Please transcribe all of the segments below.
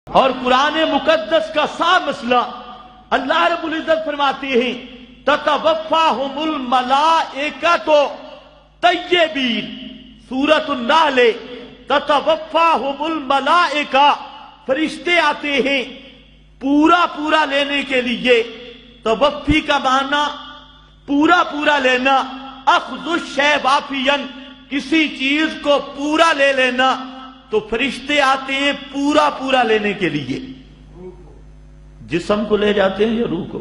اور قرآن مقدس کا صاف مسئلہ اللہ رب العزت فرماتے ہیں تتوفاہم الملائکۃ طیبین، سورۃ النحل، تتوفاہم الملائکہ، فرشتے آتے ہیں پورا لینے کے لیے۔ توفی کا معنی پورا لینا، اخذ الشیء وافیا، کسی چیز کو پورا لے لینا، تو فرشتے آتے ہیں پورا لینے کے لیے۔ جسم کو لے جاتے ہیں یا روح کو؟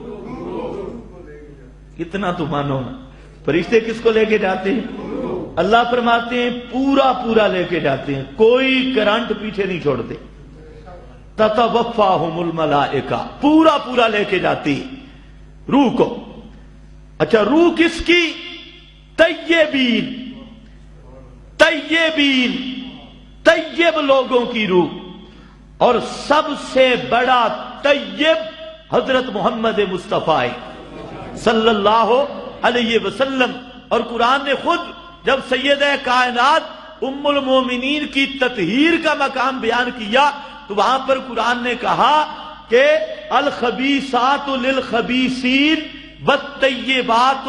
کتنا تو مانو نا، فرشتے کس کو لے کے جاتے ہیں؟ اللہ فرماتے ہیں پورا لے کے جاتے ہیں، کوئی کرنٹ پیچھے نہیں چھوڑتے۔ تتوفاہم الملائکہ، پورا لے کے جاتی روح کو۔ اچھا، روح کس کی؟ طیب لوگوں کی روح، اور سب سے بڑا طیب حضرت محمد مصطفیٰ صلی اللہ علیہ وسلم۔ اور قرآن نے خود جب سیدہ کائنات ام المومنین کی تطہیر کا مقام بیان کیا تو وہاں پر قرآن نے کہا کہ الخبیثات للخبیثین والطیبات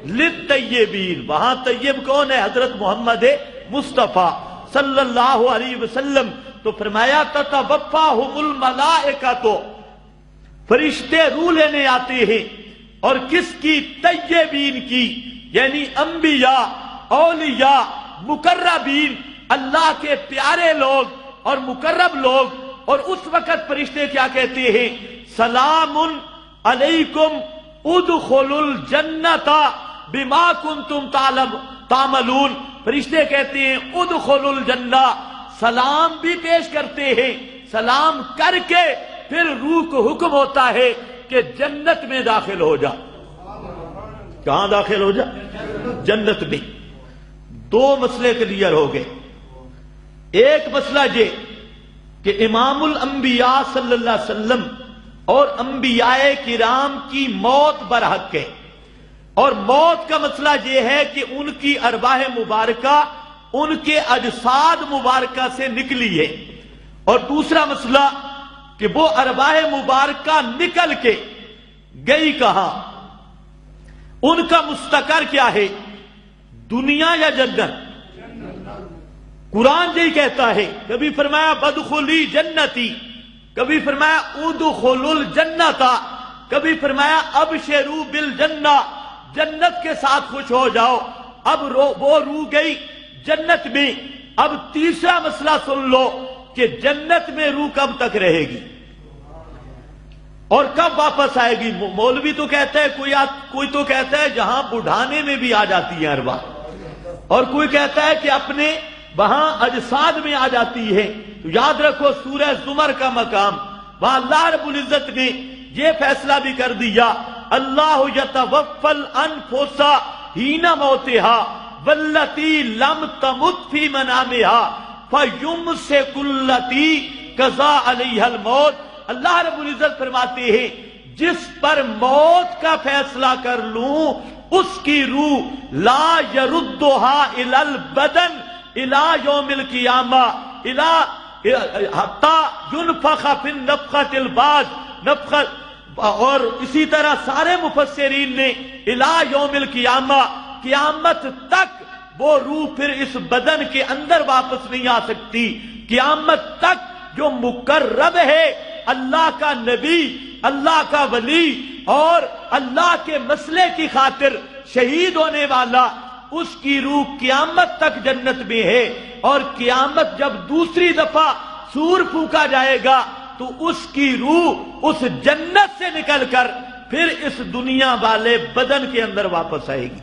للطیبین۔ وہاں طیب کون ہے؟ حضرت محمد مصطفیٰ صلی اللہ علیہ وسلم۔ تو فرمایا تتوفاہم الملائکۃ، فرشتے روح لینے آتے ہیں، اور کس کی؟ طیبین کی، یعنی انبیاء، اولیاء، مقربین، اللہ کے پیارے لوگ اور مقرب لوگ۔ اور اس وقت فرشتے کیا کہتے ہیں؟ سلام علیکم ادخلوا الجنۃ بما کنتم تعملون۔ فرشتے کہتے ہیں ادخلوا الجنہ، سلام بھی پیش کرتے ہیں، سلام کر کے پھر روح کو حکم ہوتا ہے کہ جنت میں داخل ہو جا۔ کہاں داخل ہو جا؟ جنت میں۔ دو مسئلے کلیئر ہو گئے۔ ایک مسئلہ یہ کہ امام الانبیاء صلی اللہ علیہ وسلم اور انبیاء کرام کی موت برحق ہے، اور موت کا مسئلہ یہ ہے کہ ان کی ارواح مبارکہ ان کے اجساد مبارکہ سے نکلی ہے۔ اور دوسرا مسئلہ کہ وہ ارواح مبارکہ نکل کے گئی کہاں، ان کا مستقر کیا ہے، دنیا یا جنت؟ قرآن یہی کہتا ہے، کبھی فرمایا بدخلی جنتی، کبھی فرمایا ادخلوا الجنۃ، کبھی فرمایا ابشروا بالجنہ، جنت کے ساتھ خوش ہو جاؤ۔ اب وہ روح گئی جنت میں۔ اب تیسرا مسئلہ سن لو کہ جنت میں روح کب تک رہے گی اور کب واپس آئے گی؟ مولوی تو کہتا ہے، کوئی تو کہتا ہے جہاں بڑھانے میں بھی آ جاتی ہے ارواح، اور کوئی کہتا ہے کہ اپنے وہاں اجساد میں آ جاتی ہے۔ تو یاد رکھو سورہ زمر کا مقام، وہاں اللہ رب العزت نے یہ فیصلہ بھی کر دیا، اللہ یتوفی الانفس حین موتها والتی لم تمت فی منامها فیمسک التی قضا علیہا الموت۔ اللہ رب العزت فرماتے ہیں جس پر موت کا فیصلہ کر لوں اس کی روح لا یردها الی البدن الی یوم القیامہ حتی ینفخ فی النفخۃ البعث۔ اور اسی طرح سارے مفسرین نے الی یوم القیامہ، قیامت تک وہ روح پھر اس بدن کے اندر واپس نہیں آ سکتی۔ قیامت تک جو مقرب ہے، اللہ کا نبی، اللہ کا ولی اور اللہ کے مسئلے کی خاطر شہید ہونے والا، اس کی روح قیامت تک جنت میں ہے۔ اور قیامت جب دوسری دفعہ سور پھونکا جائے گا تو اس کی روح اس جنت سے نکل کر پھر اس دنیا والے بدن کے اندر واپس آئے گی۔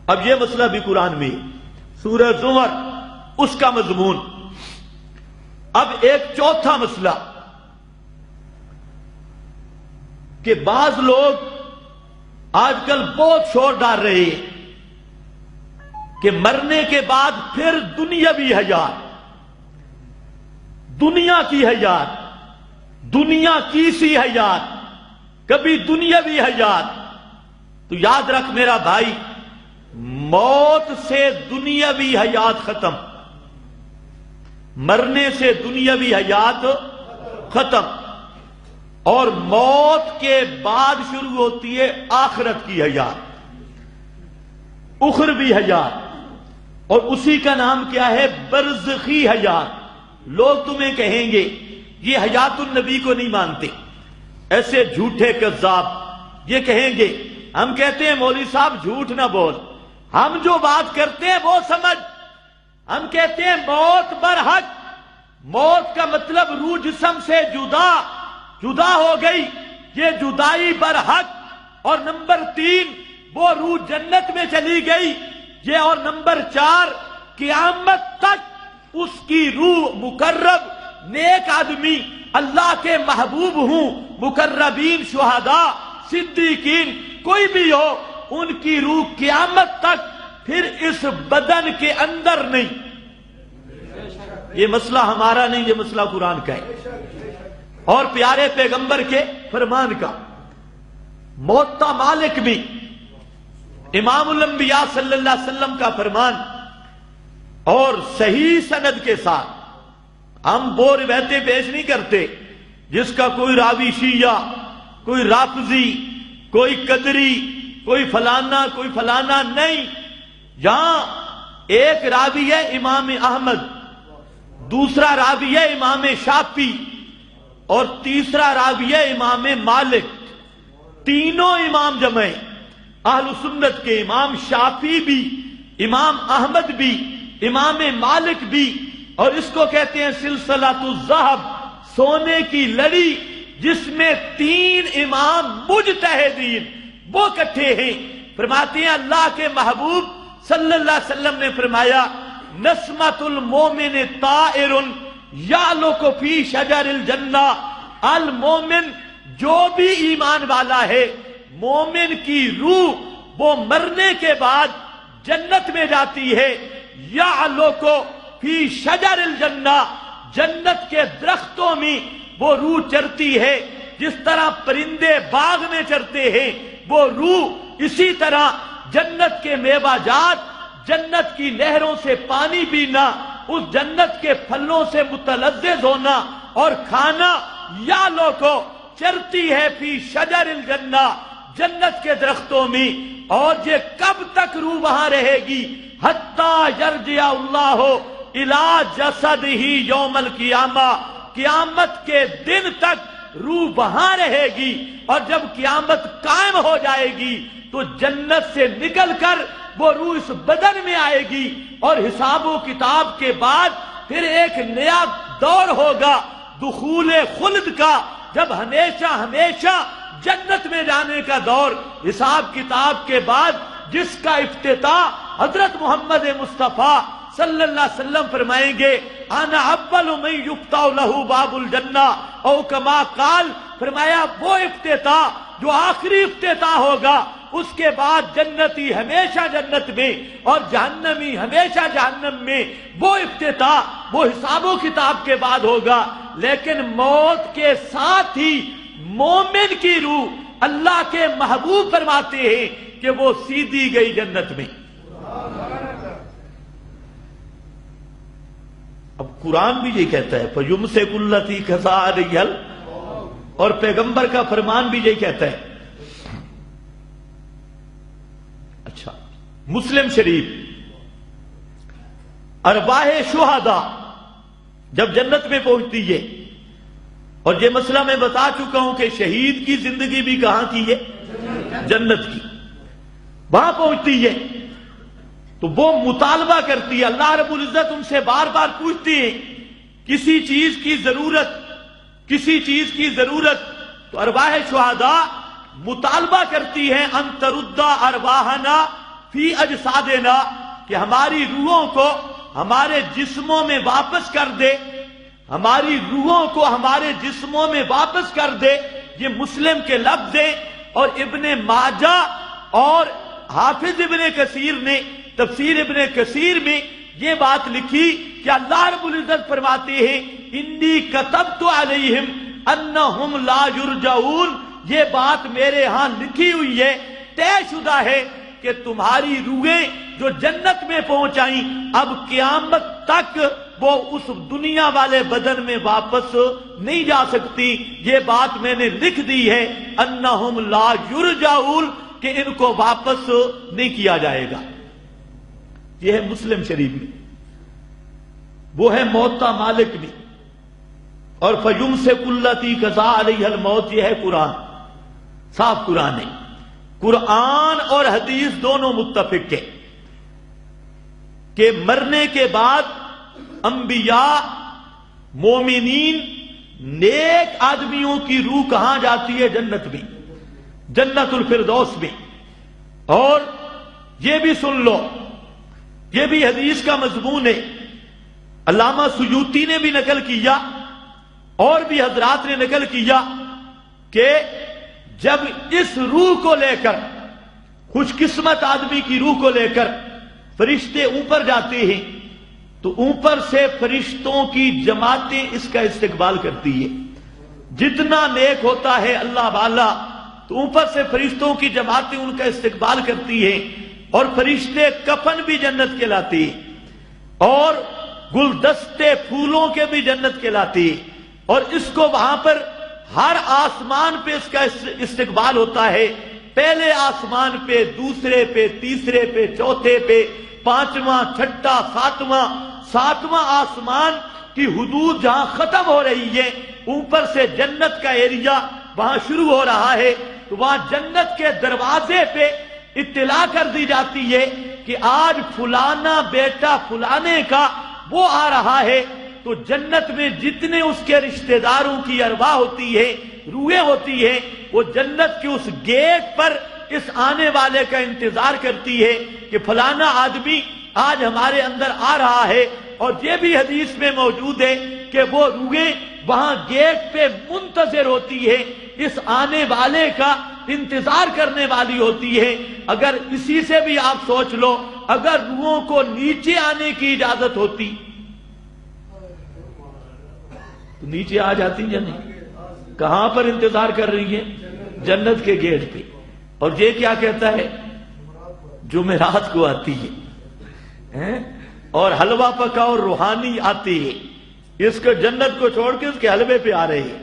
اب یہ مسئلہ بھی قرآن میں، سورہ زمر اس کا مضمون۔ اب ایک چوتھا مسئلہ کہ بعض لوگ آج کل بہت شور ڈال رہے ہیں کہ مرنے کے بعد پھر دنیاوی حیات، دنیا کی حیات، دنیا کی سی حیات، کبھی دنیاوی حیات۔ تو یاد رکھ میرا بھائی، موت سے دنیاوی حیات ختم، مرنے سے دنیاوی حیات ختم، اور موت کے بعد شروع ہوتی ہے آخرت کی حیات، اخروی حیات، اور اسی کا نام کیا ہے؟ برزخی حیات۔ لوگ تمہیں کہیں گے یہ حیات النبی کو نہیں مانتے، ایسے جھوٹے کذاب یہ کہیں گے۔ ہم کہتے ہیں مولوی صاحب جھوٹ نہ بول، ہم جو بات کرتے ہیں وہ سمجھ۔ ہم کہتے ہیں موت برحق، موت کا مطلب روح جسم سے جدا ہو گئی، یہ جدائی برحق۔ اور نمبر 3 وہ روح جنت میں چلی گئی یہ، اور نمبر 4 قیامت تک اس کی روح مقرب نیک آدمی، اللہ کے محبوب ہوں، مقربین، شہداء، صدیقین، کوئی بھی ہو، ان کی روح قیامت تک پھر اس بدن کے اندر نہیں۔ یہ مسئلہ ہمارا نہیں، یہ مسئلہ قرآن کا ہے اور پیارے پیغمبر کے فرمان کا۔ موطا مالک بھی امام الانبیاء صلی اللہ علیہ وسلم کا فرمان، اور صحیح سند کے ساتھ۔ ہم وہ روایتیں پیش نہیں کرتے جس کا کوئی راوی شیعہ، کوئی رافضی، کوئی قدری، کوئی فلانا نہیں۔ یہاں ایک راوی ہے امام احمد، دوسرا راوی ہے امام شافعی، اور تیسرا راوی ہے امام مالک۔ تینوں امام جمع ہیں، اہل سنت کے، امام شافعی بھی، امام احمد بھی، امام مالک بھی، اور اس کو کہتے ہیں سلسلۃ الذہب، سونے کی لڑی، جس میں 3 امام مجتہدین وہ اکٹھے ہیں۔ فرماتے ہیں اللہ کے محبوب صلی اللہ علیہ وسلم نے فرمایا نسمۃ المومن طائر یعلق فی شجر الجنہ، المومن جو بھی ایمان والا ہے، مومن کی روح وہ مرنے کے بعد جنت میں جاتی ہے، یعلق فی شجر الجنہ، جنت کے درختوں میں وہ روح چرتی ہے۔ جس طرح پرندے باغ میں چرتے ہیں، وہ روح اسی طرح جنت کے میوہ جات، جنت کی نہروں سے پانی پینا، اس جنت کے پھلوں سے متلذذ ہونا اور کھانا، یا لوگوں چرتی ہے فی شجر الجنہ، جنت کے درختوں میں۔ اور یہ کب تک روح وہاں رہے گی؟ حتی یرجع اللہ الی جسدہ یوم القیامہ، قیامت کے دن تک روح وہاں رہے گی، اور جب قیامت قائم ہو جائے گی تو جنت سے نکل کر وہ روح اس بدن میں آئے گی، اور حساب و کتاب کے بعد پھر ایک نیا دور ہوگا دخول خلد کا، جب ہمیشہ جنت میں جانے کا دور۔ حساب کتاب کے بعد جس کا افتتاح حضرت محمد مصطفیٰ صلی اللہ علیہ وسلم فرمائیں گے انا اول من یفتح لہ باب الجنہ، او کما قال، فرمایا وہ افتتاح جو آخری افتتاح ہوگا، اس کے بعد جنتی ہمیشہ جنت میں اور جہنمی ہمیشہ جہنم میں، وہ افتتاح وہ حساب و کتاب کے بعد ہوگا۔ لیکن موت کے ساتھ ہی مومن کی روح، اللہ کے محبوب فرماتے ہیں کہ وہ سیدھی گئی جنت میں۔ اب قرآن بھی یہ کہتا ہے فَيُمْسِكُ الَّتِي قَضَىٰ عَلَيْهَا الْمَوْتَ، اور پیغمبر کا فرمان بھی یہ کہتا ہے۔ اچھا، مسلم شریف، ارواح شہداء جب جنت میں پہنچتی ہے، اور یہ مسئلہ میں بتا چکا ہوں کہ شہید کی زندگی بھی کہاں کی ہے؟ جنت کی، وہاں پہنچتی ہے تو وہ مطالبہ کرتی ہے، اللہ رب العزت ان سے بار بار پوچھتی ہے کسی چیز کی ضرورت، تو ارواح شہداء مطالبہ کرتی ہیں ان ترد ارواحنا فی اجسادنا، کہ ہماری روحوں کو ہمارے جسموں میں واپس کر دے، ہماری روحوں کو ہمارے جسموں میں واپس کر دے۔ یہ مسلم کے لفظ ہیں، اور ابن ماجہ اور حافظ ابن کثیر نے تفسیر ابن کثیر میں یہ بات لکھی کہ اللہ رب العزت فرماتے ہیں انی کتبت علیہم انہم لا یرجعون، یہ بات میرے ہاں لکھی ہوئی ہے، طے شدہ ہے کہ تمہاری روحیں جو جنت میں پہنچائیں اب قیامت تک وہ اس دنیا والے بدن میں واپس نہیں جا سکتی. یہ بات میں نے لکھ دی ہے انہم لا یرجعون، کہ ان کو واپس نہیں کیا جائے گا. یہ ہے مسلم شریف میں، وہ ہے موطا مالک بھی، اور فیمسک التی قضا علیہ الموت، یہ ہے قرآن، صاف قرآن ہے. قرآن اور حدیث دونوں متفق ہے کہ مرنے کے بعد انبیاء، مومنین، نیک آدمیوں کی روح کہاں جاتی ہے؟ جنت میں، جنت الفردوس میں. اور یہ بھی سن لو، یہ بھی حدیث کا مضمون ہے. علامہ سیوطی نے بھی نقل کیا اور بھی حضرات نے نقل کیا کہ جب اس روح کو لے کر، خوش قسمت آدمی کی روح کو لے کر فرشتے اوپر جاتے ہیں تو اوپر سے فرشتوں کی جماعتیں اس کا استقبال کرتی ہے. جتنا نیک ہوتا ہے اللہ والا تو اوپر سے فرشتوں کی جماعتیں ان کا استقبال کرتی ہیں. اور فرشتے کفن بھی جنت کے لاتے ہیں، اور گلدستے پھولوں کے بھی جنت کے لاتے ہیں. اور اس کو وہاں پر ہر آسمان پہ اس کا استقبال ہوتا ہے. پہلے آسمان پہ، دوسرے پہ، تیسرے پہ، چوتھے پہ، پانچواں، چھٹا، ساتواں آسمان کی حدود جہاں ختم ہو رہی ہے، اوپر سے جنت کا ایریا وہاں شروع ہو رہا ہے. تو وہاں جنت کے دروازے پہ اطلاع کر دی جاتی ہے کہ آج فلانا بیٹا فلانے کا وہ آ رہا ہے. تو جنت میں جتنے اس کے رشتہ داروں کی ارواح ہوتی ہے، روحیں ہوتی ہیں، وہ جنت کے اس گیٹ پر اس آنے والے کا انتظار کرتی ہے کہ فلانا آدمی آج ہمارے اندر آ رہا ہے. اور یہ بھی حدیث میں موجود ہے کہ وہ روحیں وہاں گیٹ پہ منتظر ہوتی ہے، اس آنے والے کا انتظار کرنے والی ہوتی ہے. اگر اسی سے بھی آپ سوچ لو، اگر روحوں کو نیچے آنے کی اجازت ہوتی تو نیچے آ جاتی یا نہیں؟ کہاں پر انتظار کر رہی ہے؟ جنت کے گیٹ پہ. اور یہ کیا کہتا ہے؟ جمعرات کو آتی ہے اور حلوہ پکا اور روحانی آتی ہے. اس کو جنت کو چھوڑ کے اس کے حلوے پہ آ رہے ہیں،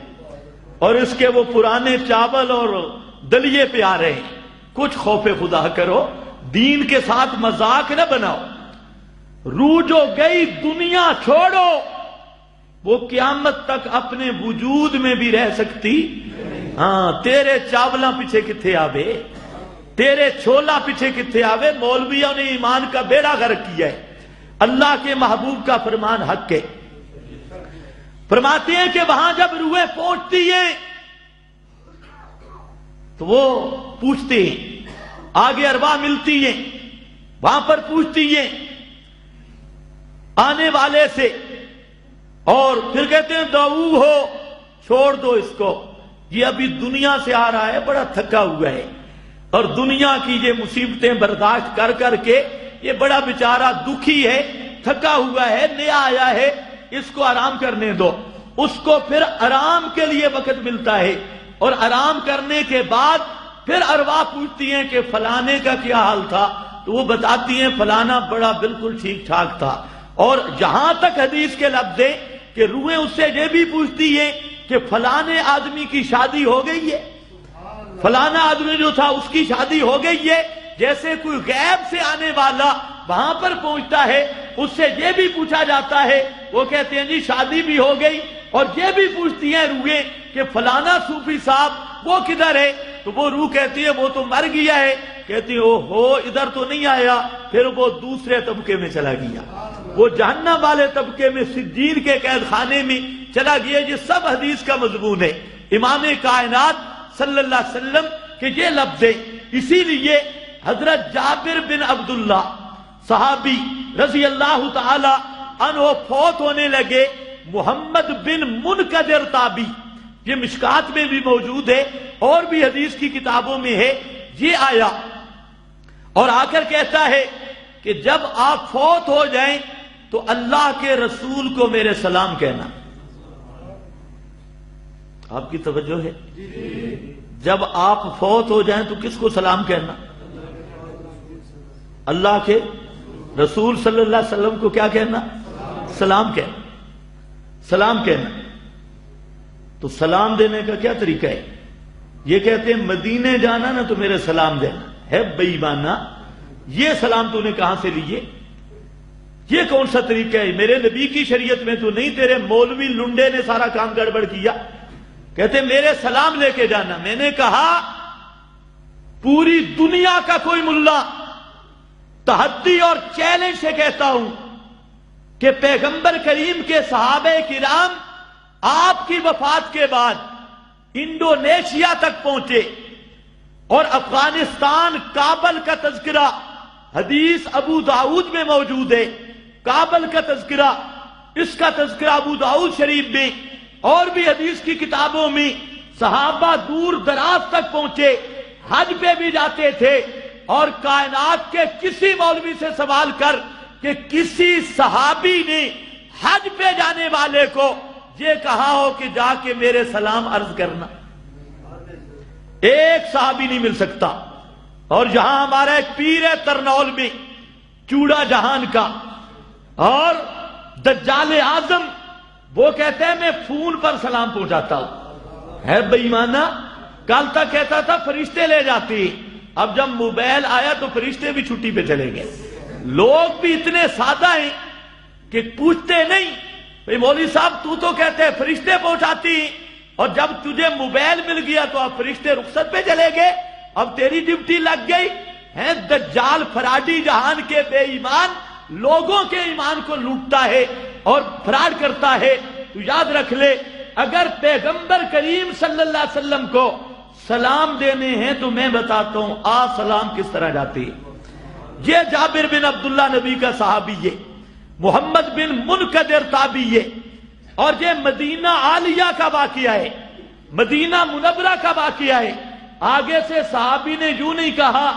اور اس کے وہ پرانے چاول اور دلیے پہ آ رہے ہیں. کچھ خوف خدا کرو، دین کے ساتھ مذاق نہ بناؤ. روح جو گئی دنیا چھوڑو، وہ قیامت تک اپنے وجود میں بھی رہ سکتی. ہاں، تیرے چاولاں پیچھے کتھے آوے، تیرے چھولا پیچھے کتھے آوے. مولویوں نے ایمان کا بیڑا غرق کیا ہے. اللہ کے محبوب کا فرمان حق ہے. فرماتے ہیں کہ وہاں جب روحیں پہنچتی ہیں تو وہ پوچھتے ہیں، آگے ارواح ملتی ہیں، وہاں پر پوچھتی ہیں آنے والے سے، اور پھر کہتے ہیں دعو ہو، چھوڑ دو اس کو، یہ ابھی دنیا سے آ رہا ہے، بڑا تھکا ہوا ہے، اور دنیا کی یہ مصیبتیں برداشت کر کر کے یہ بڑا بیچارہ دکھی ہے، تھکا ہوا ہے، نیا آیا ہے، اس کو آرام کرنے دو. اس کو پھر آرام کے لیے وقت ملتا ہے، اور آرام کرنے کے بعد پھر ارواح پوچھتی ہیں کہ فلانے کا کیا حال تھا، تو وہ بتاتی ہیں فلانا بڑا بالکل ٹھیک ٹھاک تھا. اور جہاں تک حدیث کے لفظ ہے کہ روحیں اس سے یہ بھی پوچھتی ہیں کہ فلانے آدمی کی شادی ہو گئی ہے، فلانا آدمی جو تھا اس کی شادی ہو گئی ہے. جیسے کوئی غیب سے آنے والا وہاں پر پہنچتا ہے، اس سے یہ بھی پوچھا جاتا ہے. وہ کہتے ہیں جی شادی بھی ہو گئی. اور یہ بھی پوچھتی ہیں روحیں کہ فلانا صوفی صاحب وہ کدھر ہے، تو وہ روح کہتی ہے وہ تو مر گیا ہے. کہتی ہے او ہو، ادھر تو نہیں آیا. پھر وہ دوسرے طبقے میں چلا گیا، وہ جہنم والے طبقے میں، سجین کے قید خانے میں چلا گیا. یہ سب حدیث کا مضمون ہے. امام کائنات صلی اللہ علیہ وسلم کے یہ لفظ ہے. اسی لیے حضرت جابر بن عبداللہ صحابی رضی اللہ تعالی عنہ فوت ہونے لگے. محمد بن منقدر تابی، یہ مشکات میں بھی موجود ہے اور بھی حدیث کی کتابوں میں ہے. یہ آیا اور آ کر کہتا ہے کہ جب آپ فوت ہو جائیں تو اللہ کے رسول کو میرے سلام کہنا. آپ کی توجہ ہے؟ جب آپ فوت ہو جائیں تو کس کو سلام کہنا؟ اللہ کے رسول صلی اللہ علیہ وسلم کو کیا کہنا؟ سلام کہنا، سلام کہنا۔ تو سلام دینے کا کیا طریقہ ہے؟ یہ کہتے ہیں مدینے جانا نا تو میرے سلام دینا ہے بے ایمانہ، یہ سلام تو نے کہاں سے لیے؟ یہ کون سا طریقہ ہے؟ میرے نبی کی شریعت میں تو نہیں، تیرے مولوی لنڈے نے سارا کام گڑبڑ کیا۔ کہتے میرے سلام لے کے جانا۔ میں نے کہا پوری دنیا کا کوئی ملا تحدی اور چیلنج سے کہتا ہوں کہ پیغمبر کریم کے صحابہ کرام آپ کی وفات کے بعد انڈونیشیا تک پہنچے اور افغانستان کابل کا تذکرہ حدیث ابو داؤد میں موجود ہے، کابل کا تذکرہ، اس کا تذکرہ ابو داؤد شریف میں اور بھی حدیث کی کتابوں میں، صحابہ دور دراز تک پہنچے، حج پہ بھی جاتے تھے، اور کائنات کے کسی مولوی سے سوال کر کہ کسی صحابی نے حج پہ جانے والے کو یہ کہا ہو کہ جا کے میرے سلام عرض کرنا، ایک صحابی نہیں مل سکتا۔ اور جہاں ہمارا ایک پیر ہے ترنول میں چوڑا جہان کا، اور دجال اعظم، وہ کہتے ہیں میں فون پر سلام پہنچاتا ہوں، ہے بے ایمانہ۔ کل تک کہتا تھا فرشتے لے جاتی، اب جب موبائل آیا تو فرشتے بھی چھٹی پہ چلے گئے۔ لوگ بھی اتنے سادہ ہیں کہ پوچھتے نہیں، بھئی مولوی صاحب تو کہتے ہیں فرشتے پہنچاتی، اور جب تجھے موبائل مل گیا تو اب فرشتے رخصت پہ چلے گئے، اب تیری ڈیوٹی لگ گئی ہے۔ دجال فراڈی جہان کے بے ایمان لوگوں کے ایمان کو لوٹتا ہے اور فراڈ کرتا ہے۔ تو یاد رکھ لے، اگر پیغمبر کریم صلی اللہ علیہ وسلم کو سلام دینے ہیں تو میں بتاتا ہوں سلام کس طرح جاتی ہے۔ یہ جابر بن عبداللہ نبی کا صحابی ہے، محمد بن منقدر تابعی ہے، اور یہ مدینہ عالیہ کا واقعہ ہے، مدینہ منورہ کا واقعہ ہے۔ آگے سے صحابی نے یوں نہیں کہا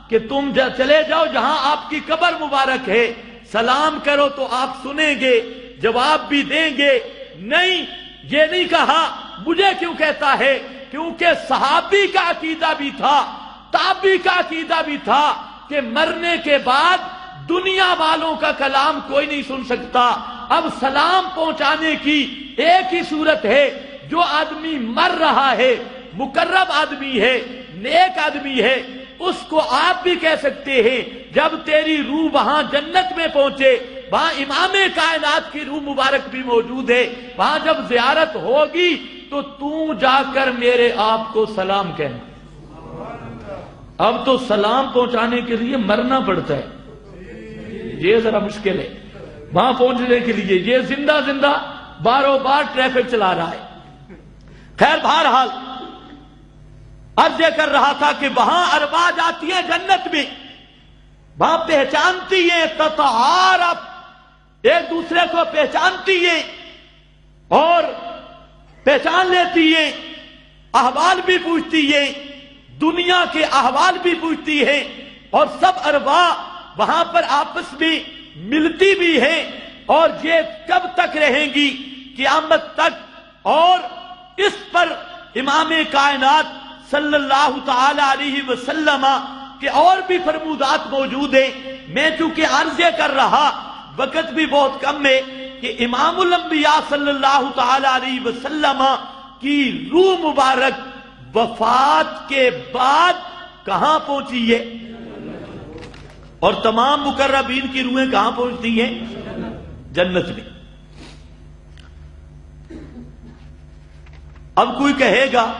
کہ تم چلے جاؤ جہاں آپ کی قبر مبارک ہے، سلام کرو تو آپ سنیں گے، جواب بھی دیں گے، نہیں، یہ نہیں کہا۔ مجھے کیوں کہتا ہے؟ کیونکہ صحابی کا عقیدہ بھی تھا، تابعی کا عقیدہ بھی تھا کہ مرنے کے بعد دنیا والوں کا کلام کوئی نہیں سن سکتا۔ اب سلام پہنچانے کی ایک ہی صورت ہے، جو آدمی مر رہا ہے، مقرب آدمی ہے، نیک آدمی ہے، اس کو آپ بھی کہہ سکتے ہیں جب تیری روح وہاں جنت میں پہنچے، وہاں امام کائنات کی روح مبارک بھی موجود ہے، وہاں جب زیارت ہوگی تو جا کر میرے آپ کو سلام کہنا۔ اب تو سلام پہنچانے کے لیے مرنا پڑتا ہے، یہ ذرا مشکل ہے وہاں پہنچنے کے لیے، یہ زندہ زندہ باروں بار ٹریفک چلا رہا ہے۔ خیر بہرحال عرض یہ کر رہا تھا کہ وہاں ارواح جاتی ہیں جنت میں، وہاں پہچانتی ہیں، تتعارف، ایک دوسرے کو پہچانتی ہیں اور پہچان لیتی ہیں، احوال بھی پوچھتی ہیں، دنیا کے احوال بھی پوچھتی ہیں، اور سب ارواح وہاں پر آپس میں ملتی بھی ہیں، اور یہ کب تک رہیں گی؟ قیامت تک۔ اور اس پر امام کائنات صلی اللہ تعالی علیہ وسلم کے اور بھی فرمودات موجود ہیں۔ میں چونکہ عرض یہ کر رہا، وقت بھی بہت کم ہے، کہ امام الانبیاء صلی اللہ تعالی علیہ وسلم کی روح مبارک وفات کے بعد کہاں پہنچی ہے، اور تمام مقربین کی روحیں کہاں پہنچتی ہیں؟ جنت میں۔ اب کوئی کہے گا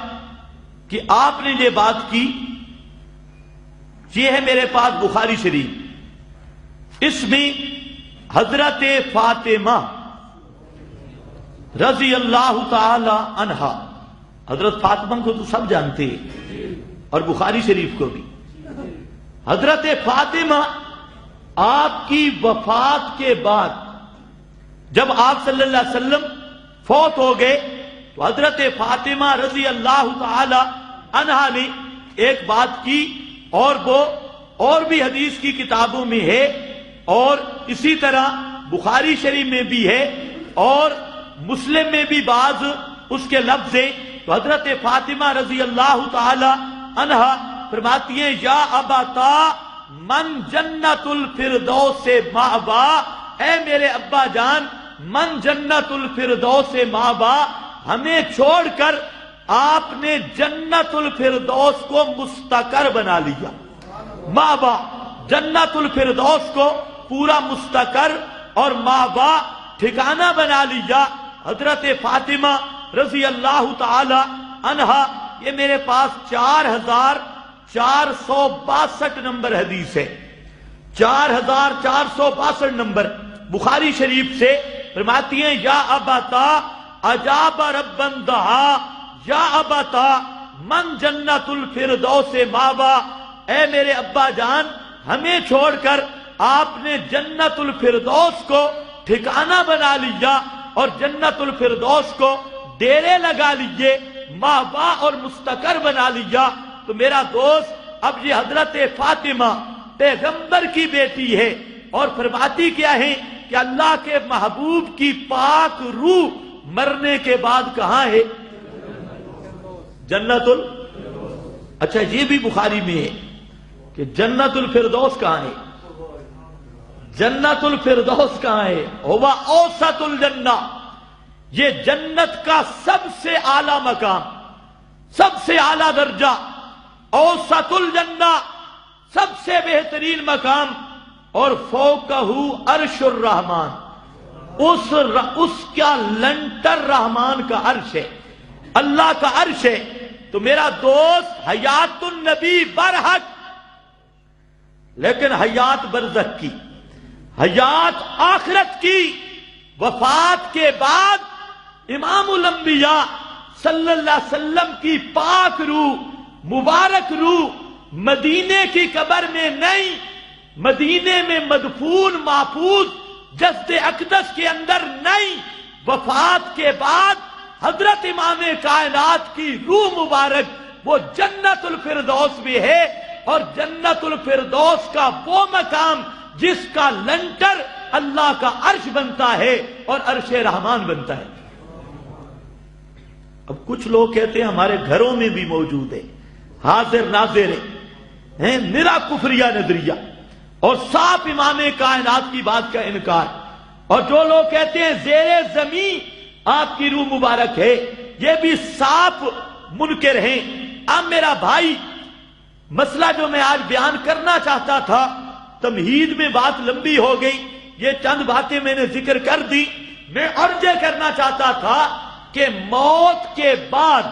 کہ آپ نے یہ بات کی، یہ ہے میرے پاس بخاری شریف، اس میں حضرت فاطمہ رضی اللہ تعالی عنہا، حضرت فاطمہ کو تو سب جانتے ہیں اور بخاری شریف کو بھی، حضرت فاطمہ آپ کی وفات کے بعد جب آپ صلی اللہ علیہ وسلم فوت ہو گئے تو حضرت فاطمہ رضی اللہ تعالی عنہا نے ایک بات کی، اور وہ اور بھی حدیث کی کتابوں میں ہے، اور اسی طرح بخاری شریف میں بھی ہے، اور مسلم میں بھی بعض اس کے لفظ ہیں۔ تو حضرت فاطمہ رضی اللہ تعالی عنہا فرماتی ہیں، یا اباتا من جنت الفردوس سے مأوا، اے میرے ابا جان، من جنت الفردوس مابا، ہمیں چھوڑ کر آپ نے جنت الفردوس کو مستقر بنا لیا. مابا، جنت الفردوس کو پورا مستقر اور مابا ٹھکانہ بنا لیا. حضرت فاطمہ رضی اللہ تعالی عنہا، یہ میرے پاس 4462 نمبر حدیث ہے، 4462 نمبر بخاری شریف سے فرماتی ہیں یا ابتا اجاب ربن دعا، یا ابتا من جنت الفردوس ماوا، اے میرے ابا جان ہمیں چھوڑ کر آپ نے جنت الفردوس کو ٹھکانہ بنا لیا اور جنت الفردوس کو ڈیرے لگا لیے، ماوا اور مستقر بنا لیا. تو میرا دوست، اب یہ حضرت فاطمہ پیغمبر کی بیٹی ہے اور فرماتی کیا ہے کہ اللہ کے محبوب کی پاک روح مرنے کے بعد کہاں ہے؟ جنت اچھا یہ بھی بخاری میں ہے کہ جنت الفردوس کہاں ہے؟ جنت الفردوس کہاں ہے؟ ہوا اوسط الجنہ، یہ جنت کا سب سے اعلی مقام، سب سے اعلی درجہ، اوسط الجنہ سب سے بہترین مقام، اور فوقہ عرش الرحمان، اس کا لنٹر رحمان کا عرش ہے، اللہ کا عرش ہے. تو میرا دوست، حیات النبی برحق، لیکن حیات برزخ کی، حیات آخرت کی، وفات کے بعد امام الانبیاء صلی اللہ علیہ وسلم کی پاک روح، مبارک روح مدینے کی قبر میں نہیں، مدینے میں مدفون محفوظ جسد اقدس کے اندر نہیں، وفات کے بعد حضرت امام کائنات کی روح مبارک وہ جنت الفردوس بھی ہے، اور جنت الفردوس کا وہ مقام جس کا لنٹر اللہ کا عرش بنتا ہے اور عرش رحمان بنتا ہے. اب کچھ لوگ کہتے ہیں ہمارے گھروں میں بھی موجود ہے، حاضر ناظر ہے، نرا کفریہ نظریہ اور صاف امام کائنات کی بات کا انکار. اور جو لوگ کہتے ہیں زیر زمین آپ کی روح مبارک ہے، یہ بھی صاف منکر ہیں. اب میرا بھائی، مسئلہ جو میں آج بیان کرنا چاہتا تھا، تمہید میں بات لمبی ہو گئی، یہ چند باتیں میں نے ذکر کر دی. میں عرض کرنا چاہتا تھا کہ موت کے بعد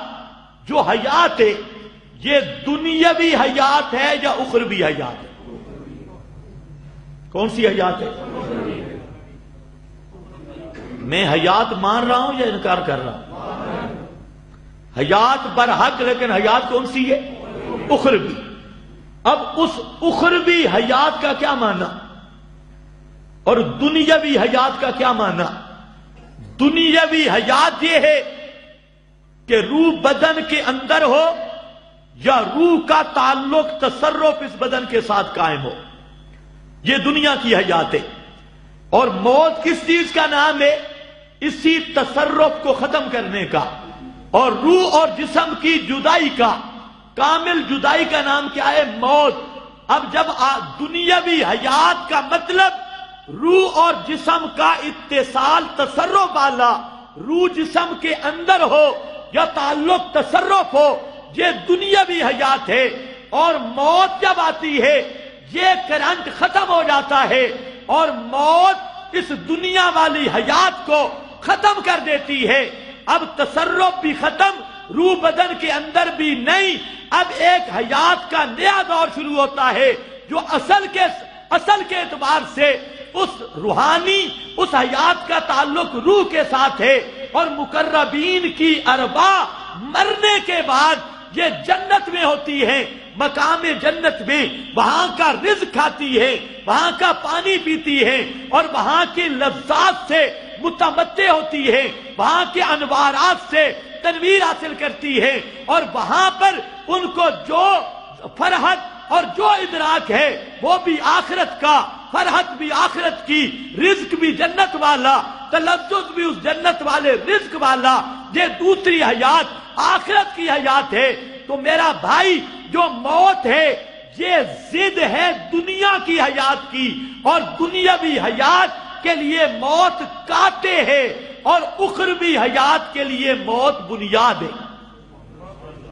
جو حیات ہے، یہ دنیاوی حیات ہے یا اخروی حیات ہے؟ کون سی حیات ہے؟ میں حیات مان رہا ہوں یا انکار کر رہا ہوں؟ حیات برحق، لیکن حیات کون سی ہے؟ اخروی. اب اس اخروی حیات کا کیا معنی اور دنیاوی حیات کا کیا معنی؟ دنیاوی حیات یہ ہے کہ روح بدن کے اندر ہو یا روح کا تعلق تصرف اس بدن کے ساتھ قائم ہو، یہ دنیا کی حیات ہے. اور موت کس چیز کا نام ہے؟ اسی تصرف کو ختم کرنے کا، اور روح اور جسم کی جدائی کا، کامل جدائی کا نام کیا ہے؟ موت. اب جب دنیاوی حیات کا مطلب روح اور جسم کا اتصال تصرف والا، روح جسم کے اندر ہو یا تعلق تصرف ہو، یہ دنیاوی حیات ہے. اور موت جب آتی ہے یہ کرنٹ ختم ہو جاتا ہے اور موت اس دنیا والی حیات کو ختم کر دیتی ہے. اب تصرف بھی ختم، روح بدن کے اندر بھی نہیں. اب ایک حیات کا نیا دور شروع ہوتا ہے جو اصل کے اعتبار سے اس روحانی، اس حیات کا تعلق روح کے ساتھ ہے. اور مقربین کی ارواح مرنے کے بعد یہ جنت میں ہوتی ہے، مقام جنت میں، وہاں کا رزق کھاتی ہے، وہاں کا پانی پیتی ہے اور وہاں کی لذات سے متمتع ہوتی ہے، وہاں کے انوارات سے تنویر حاصل کرتی ہے. اور وہاں پر ان کو جو فرحت اور جو ادراک ہے وہ بھی آخرت کا، فرحت بھی آخرت کی، رزق بھی جنت والا، تلذذ بھی اس جنت والے رزق والا. یہ دوسری حیات آخرت کی حیات ہے. تو میرا بھائی، جو موت ہے یہ ضد ہے دنیا کی حیات کی، اور دنیاوی حیات کے لیے موت کاتے ہے اور اخروی حیات کے لیے موت بنیاد ہے۔